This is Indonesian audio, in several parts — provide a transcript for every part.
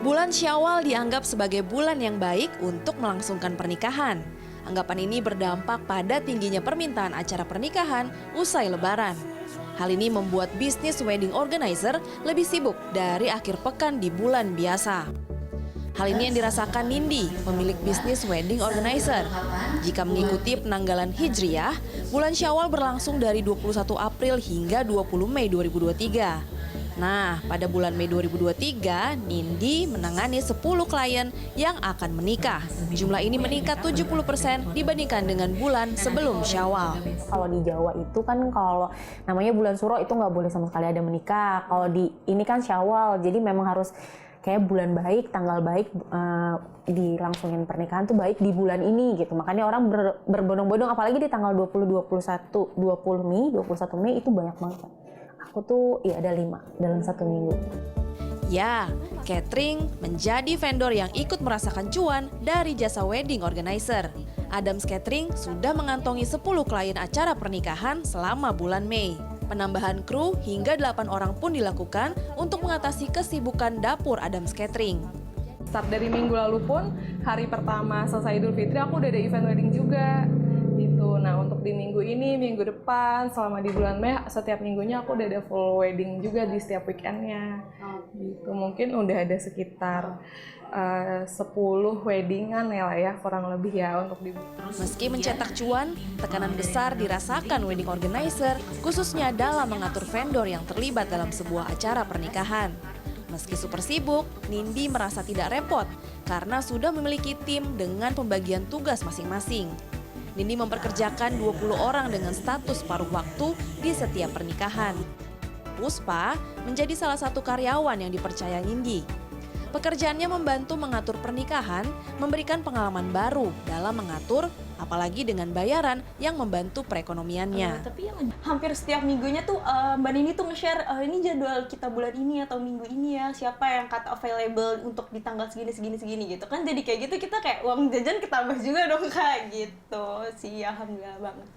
Bulan Syawal dianggap sebagai bulan yang baik untuk melangsungkan pernikahan. Anggapan ini berdampak pada tingginya permintaan acara pernikahan usai Lebaran. Hal ini membuat bisnis wedding organizer lebih sibuk dari akhir pekan di bulan biasa. Hal ini yang dirasakan Nindi, pemilik bisnis wedding organizer. Jika mengikuti penanggalan Hijriah, bulan Syawal berlangsung dari 21 April hingga 20 Mei 2023. Nah, pada bulan Mei 2023, Nindi menangani 10 klien yang akan menikah. Jumlah ini meningkat 70% dibandingkan dengan bulan sebelum Syawal. Kalau di Jawa itu kan kalau namanya bulan Suro itu nggak boleh sama sekali ada menikah. Kalau di ini kan Syawal, jadi memang harus kayak bulan baik, tanggal baik dilangsungin pernikahan tuh baik di bulan ini gitu. Makanya orang berbondong-bondong apalagi di tanggal 20, 21, 21 Mei itu banyak banget. Aku tuh ya ada 5 dalam 1 minggu. Ya, catering menjadi vendor yang ikut merasakan cuan dari jasa wedding organizer. Adams Catering sudah mengantongi 10 klien acara pernikahan selama bulan Mei. Penambahan kru hingga 8 orang pun dilakukan untuk mengatasi kesibukan dapur Adams Catering. Start dari minggu lalu pun, hari pertama selesai Idul Fitri aku udah ada event wedding juga. Gitu. Nah, untuk di minggu ini, minggu depan, selama di bulan Mei, setiap minggunya aku udah ada full wedding juga di setiap weekendnya. Gitu. Mungkin udah ada sekitar 10 weddingan ya kurang lebih ya untuk di. Meski mencetak cuan, tekanan besar dirasakan wedding organizer, khususnya dalam mengatur vendor yang terlibat dalam sebuah acara pernikahan. Meski super sibuk, Nindi merasa tidak repot karena sudah memiliki tim dengan pembagian tugas masing-masing. Nindi memperkerjakan 20 orang dengan status paruh waktu di setiap pernikahan. Puspa menjadi salah satu karyawan yang dipercaya Nindi. Pekerjaannya membantu mengatur pernikahan, memberikan pengalaman baru dalam mengatur, apalagi dengan bayaran yang membantu perekonomiannya. Tapi yang hampir setiap minggunya tuh Mbak Nini tuh nge-share ini jadwal kita bulan ini atau minggu ini ya, siapa yang cut available untuk di tanggal segini gitu kan. Jadi kayak gitu kita kayak uang jajan ketambah juga dong Kak gitu sih, alhamdulillah banget.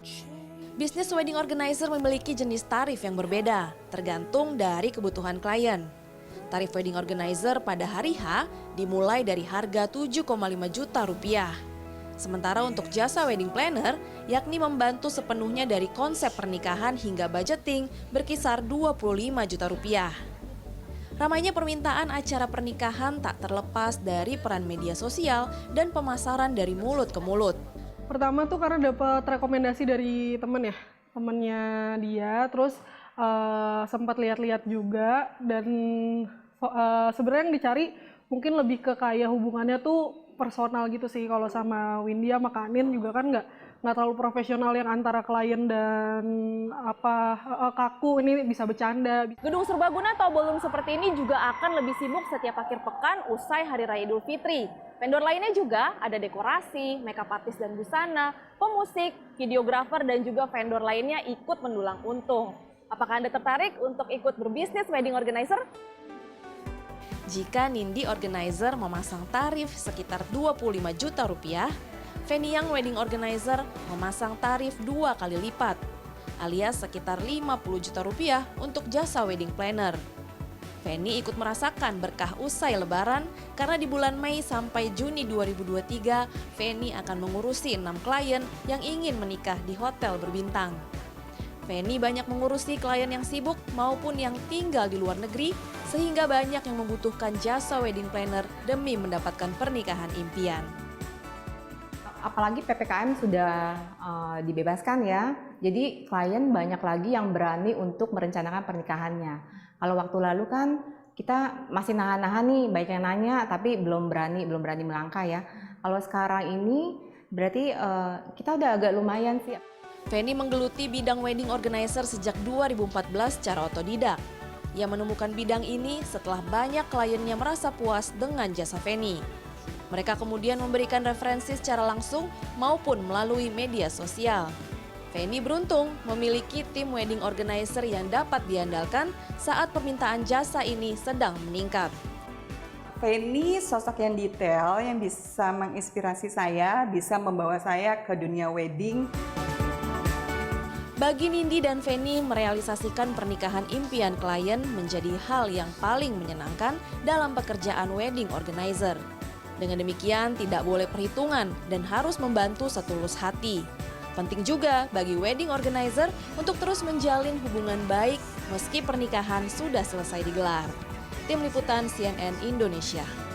Bisnis wedding organizer memiliki jenis tarif yang berbeda, tergantung dari kebutuhan klien. Tarif wedding organizer pada hari H dimulai dari harga 7,5 juta rupiah. Sementara untuk jasa wedding planner, yakni membantu sepenuhnya dari konsep pernikahan hingga budgeting berkisar 25 juta rupiah. Ramainya permintaan acara pernikahan tak terlepas dari peran media sosial dan pemasaran dari mulut ke mulut. Pertama tuh karena dapat rekomendasi dari temennya dia, terus sempat lihat-lihat juga, dan sebenarnya yang dicari mungkin lebih ke kayak hubungannya tuh personal gitu sih. Kalau sama Windy sama Kanin juga kan nggak terlalu profesional yang antara klien dan kaku, ini bisa bercanda. Gedung serbaguna atau ballroom seperti ini juga akan lebih sibuk setiap akhir pekan usai Hari Raya Idul Fitri. Vendor lainnya juga ada dekorasi, makeup artist dan busana, pemusik, videografer dan juga vendor lainnya ikut mendulang untung. Apakah Anda tertarik untuk ikut berbisnis wedding organizer? Jika Nindi Organizer memasang tarif sekitar 25 juta rupiah, Feni Yang Wedding Organizer memasang tarif 2 kali lipat, alias sekitar 50 juta rupiah untuk jasa wedding planner. Feni ikut merasakan berkah usai Lebaran karena di bulan Mei sampai Juni 2023, Feni akan mengurusi 6 klien yang ingin menikah di hotel berbintang. Feni banyak mengurusi klien yang sibuk maupun yang tinggal di luar negeri, sehingga banyak yang membutuhkan jasa wedding planner demi mendapatkan pernikahan impian. Apalagi PPKM sudah dibebaskan ya, jadi klien banyak lagi yang berani untuk merencanakan pernikahannya. Kalau waktu lalu kan kita masih nahan-nahan nih, baik yang nanya tapi belum berani melangkah ya. Kalau sekarang ini berarti kita udah agak lumayan sih. Feni menggeluti bidang wedding organizer sejak 2014 secara otodidak. Ia menemukan bidang ini setelah banyak kliennya merasa puas dengan jasa Feni. Mereka kemudian memberikan referensi secara langsung maupun melalui media sosial. Feni beruntung memiliki tim wedding organizer yang dapat diandalkan saat permintaan jasa ini sedang meningkat. Feni sosok yang detail, yang bisa menginspirasi saya, bisa membawa saya ke dunia wedding. Bagi Nindi dan Feni, merealisasikan pernikahan impian klien menjadi hal yang paling menyenangkan dalam pekerjaan wedding organizer. Dengan demikian, tidak boleh perhitungan dan harus membantu setulus hati. Penting juga bagi wedding organizer untuk terus menjalin hubungan baik meski pernikahan sudah selesai digelar. Tim Liputan CNN Indonesia.